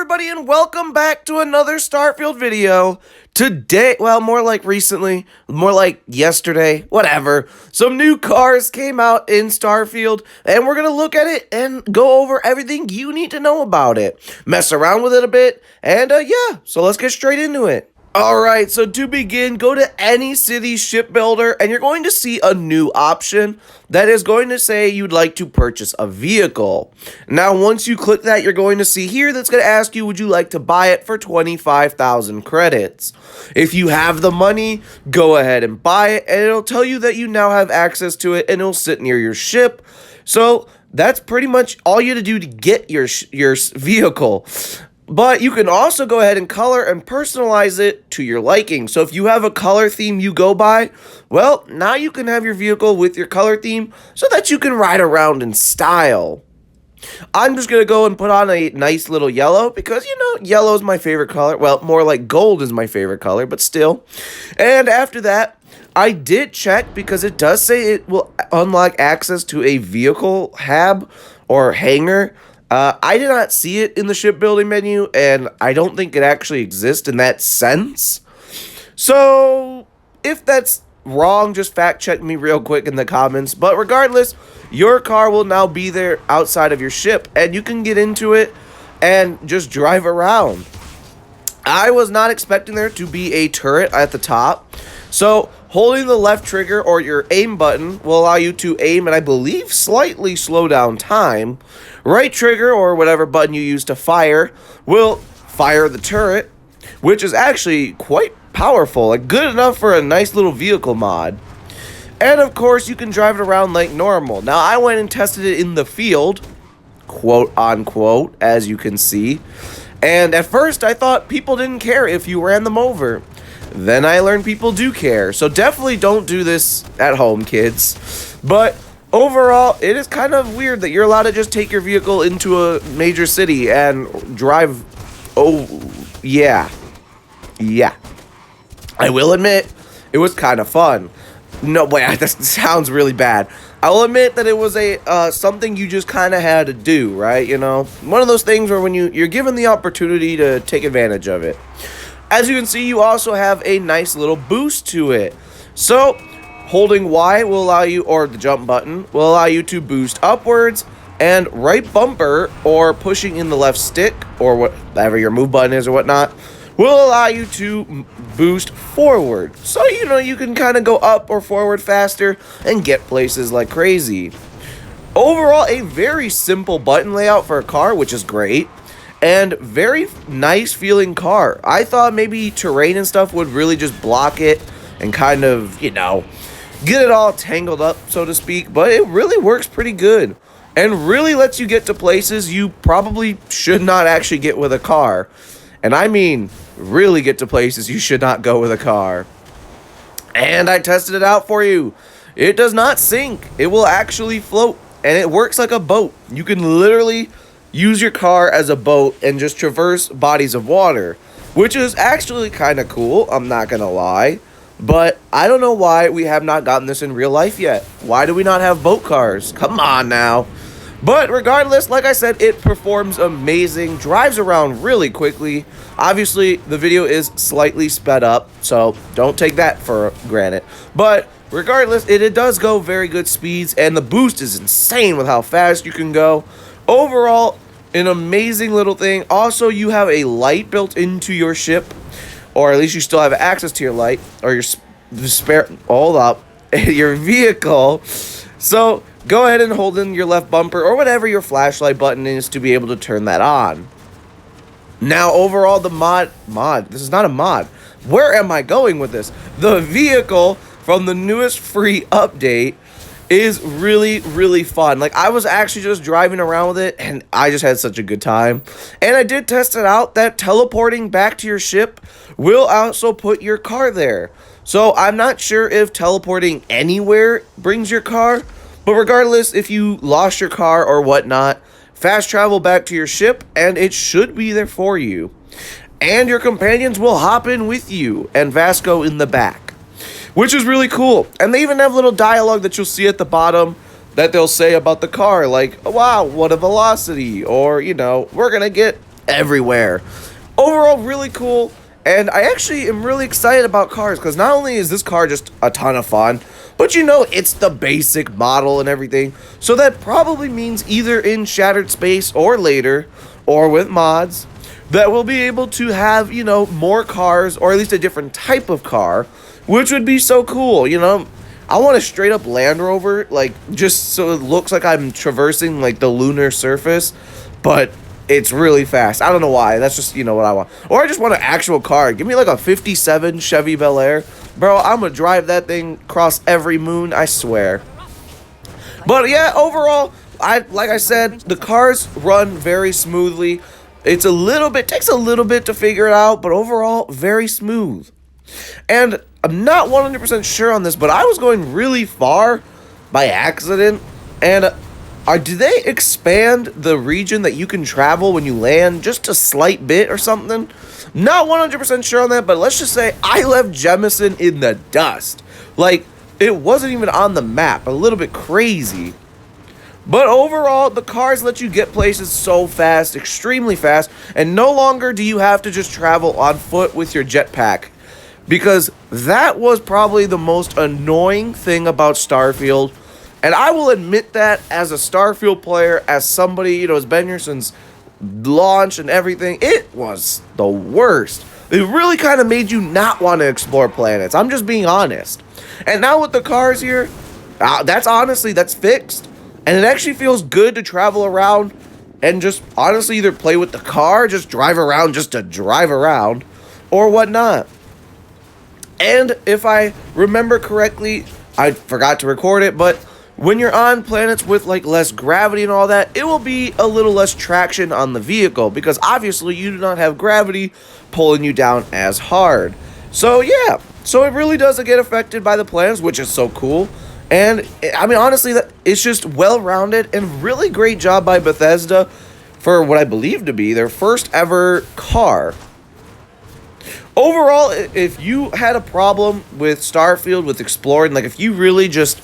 everybody, and welcome back to another Starfield video. Today, well, more like recently, more like yesterday, whatever. Some new cars came out in Starfield, and we're going to look at it and go over everything you need to know about it. Mess around with it a bit, and yeah, so let's get straight into it. Alright, so to begin, go to any city shipbuilder and you're going to see a new option that is going to say you'd like to purchase a vehicle. Now, once you click that, you're going to see here that's going to ask you, would you like to buy it for 25,000 credits? If you have the money, go ahead and buy it, and it'll tell you that you now have access to it and it'll sit near your ship. So that's pretty much all you have to do to get your vehicle. But you can also go ahead and color and personalize it to your liking. So if you have a color theme you go by, well, now you can have your vehicle with your color theme so that you can ride around in style. I'm just going to go and put on a nice little yellow because, you know, yellow is my favorite color. Well, more like gold is my favorite color, but still. And after that, I did check because it does say it will unlock access to a vehicle hab or hangar. I did not see it in the shipbuilding menu, and I don't think it actually exists in that sense. So, if that's wrong, just fact check me real quick in the comments. But regardless, your car will now be there outside of your ship, and you can get into it and just drive around. I was not expecting there to be a turret at the top. So, holding the left trigger or your aim button will allow you to aim and I believe slightly slow down time. Right trigger or whatever button you use to fire will fire the turret, which is actually quite powerful, like good enough for a nice little vehicle mod. And of course, you can drive it around like normal. Now, I went and tested it in the field, quote unquote, as you can see. And at first, I thought people didn't care if you ran them over. Then I learned people do care. So definitely don't do this at home, kids. But overall, it is kind of weird that you're allowed to just take your vehicle into a major city and drive. Oh, yeah. Yeah. I will admit, it was kind of fun. No, wait, that sounds really bad. I will admit that it was a something you just kind of had to do, right? You know, one of those things where when you're given the opportunity to take advantage of it. As you can see, you also have a nice little boost to it. So, holding Y will allow you, or the jump button, will allow you to boost upwards, and right bumper, or pushing in the left stick, or whatever your move button is or whatnot, will allow you to boost forward. So, you know, you can kind of go up or forward faster and get places like crazy. Overall, a very simple button layout for a car, which is great. And very nice feeling car. I thought maybe terrain and stuff would really just block it and kind of, you know, get it all tangled up, so to speak. But it really works pretty good. And really lets you get to places you probably should not actually get with a car. And I mean, really get to places you should not go with a car. And I tested it out for you. It does not sink. It will actually float. And it works like a boat. You can literally use your car as a boat and just traverse bodies of water, which is actually kind of cool, I'm not gonna lie. But I don't know why we have not gotten this in real life yet. Why do we not have boat cars? Come on now. But regardless, like I said, it performs amazing, drives around really quickly. Obviously, the video is slightly sped up, so don't take that for granted. But regardless, it does go very good speeds, and the boost is insane with how fast you can go. Overall, an amazing little thing. Also, you have a light built into your ship, or at least you still have access to your light, or your your vehicle. So go ahead and hold in your left bumper or whatever your flashlight button is to be able to turn that on. Now, overall, the this is not a mod. Where am I going with this? The vehicle from the newest free update is really, really fun. Like, I was actually just driving around with it, and I just had such a good time. And I did test it out that teleporting back to your ship will also put your car there. So, I'm not sure if teleporting anywhere brings your car, but regardless, if you lost your car or whatnot, fast travel back to your ship, and it should be there for you. And your companions will hop in with you, and Vasco in the back, which is really cool. And they even have little dialogue that you'll see at the bottom that they'll say about the car, like, wow, what a velocity, or, you know, we're gonna get everywhere. Overall, really cool. And I actually am really excited about cars because not only is this car just a ton of fun, but you know, it's the basic model and everything. So that probably means either in Shattered Space or later, or with mods, that we'll be able to have, you know, more cars, or at least a different type of car, which would be so cool, you know. I want a straight up Land Rover, like, just so it looks like I'm traversing, like, the lunar surface, but it's really fast. I don't know why. That's just, you know, what I want. Or I just want an actual car. Give me, like, a 57 Chevy Bel Air. Bro, I'm gonna drive that thing across every moon, I swear. But, yeah, overall, like I said, the cars run very smoothly. It's takes a little bit to figure it out, but overall, very smooth. And I'm not 100% sure on this, but I was going really far by accident. And do they expand the region that you can travel when you land just a slight bit or something? Not 100% sure on that, but let's just say I left Jemison in the dust. Like, it wasn't even on the map. A little bit crazy. But overall, the cars let you get places so fast, extremely fast, and no longer do you have to just travel on foot with your jetpack. Because that was probably the most annoying thing about Starfield. And I will admit that as a Starfield player, as somebody, you know, has been here since launch and everything, it was the worst. It really kind of made you not want to explore planets. I'm just being honest. And now with the cars here, that's fixed. And it actually feels good to travel around and just honestly either play with the car, just drive around just to drive around, or whatnot. And if I remember correctly, I forgot to record it, but when you're on planets with like less gravity and all that, it will be a little less traction on the vehicle because obviously you do not have gravity pulling you down as hard. So yeah, so it really does get affected by the planets, which is so cool. And I mean, honestly, it's just well-rounded and really great job by Bethesda for what I believe to be their first ever car. Overall, if you had a problem with Starfield, with exploring, like if you really just,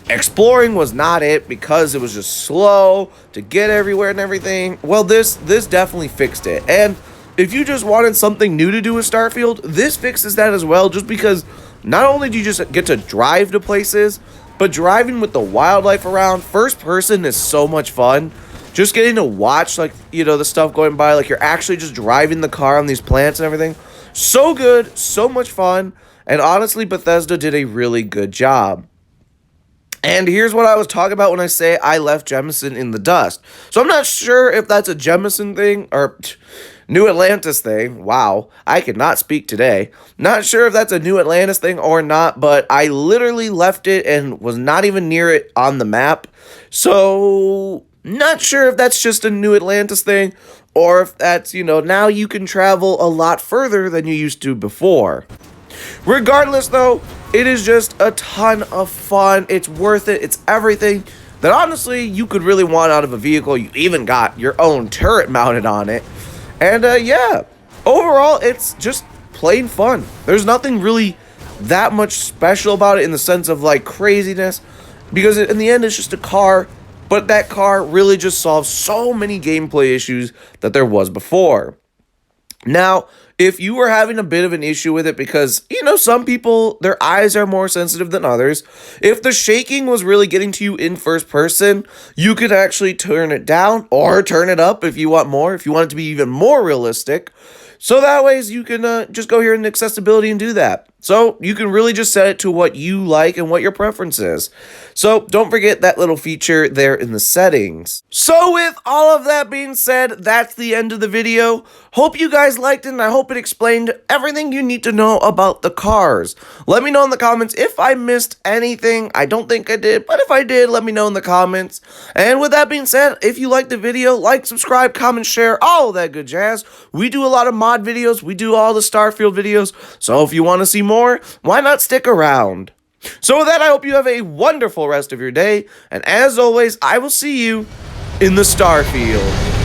exploring was not it because it was just slow to get everywhere and everything, well, this definitely fixed it. And if you just wanted something new to do with Starfield, this fixes that as well, just because not only do you just get to drive to places, but driving with the wildlife around, first person is so much fun. Just getting to watch, like, you know, the stuff going by, like you're actually just driving the car on these planets and everything. So good, so much fun, and honestly, Bethesda did a really good job. And here's what I was talking about when I say I left Jemison in the dust. So I'm not sure if that's a Jemison thing or New Atlantis thing. Wow, I cannot speak today. Not sure if that's a New Atlantis thing or not, but I literally left it and was not even near it on the map. So not sure if that's just a New Atlantis thing or if that's, you know, now you can travel a lot further than you used to before. Regardless, though, it is just a ton of fun. It's worth it. It's everything that honestly you could really want out of a vehicle. You even got your own turret mounted on it. And yeah, overall, it's just plain fun. There's nothing really that much special about it in the sense of like craziness, because in the end, it's just a car. But that car really just solves so many gameplay issues that there was before. Now, if you were having a bit of an issue with it because, you know, some people, their eyes are more sensitive than others, if the shaking was really getting to you in first person, you could actually turn it down or turn it up if you want more, if you want it to be even more realistic. So that way you can just go here in accessibility and do that. So you can really just set it to what you like and what your preference is. So don't forget that little feature there in the settings. So with all of that being said, that's the end of the video. Hope you guys liked it, and I hope it explained everything you need to know about the cars. Let me know in the comments if I missed anything. I don't think I did, but if I did, let me know in the comments. And with that being said, if you liked the video, like, subscribe, comment, share, all that good jazz. We do a lot of mod videos. We do all the Starfield videos. So if you want to see more, why not stick around? So with that, I hope you have a wonderful rest of your day, and as always, I will see you in the Starfield.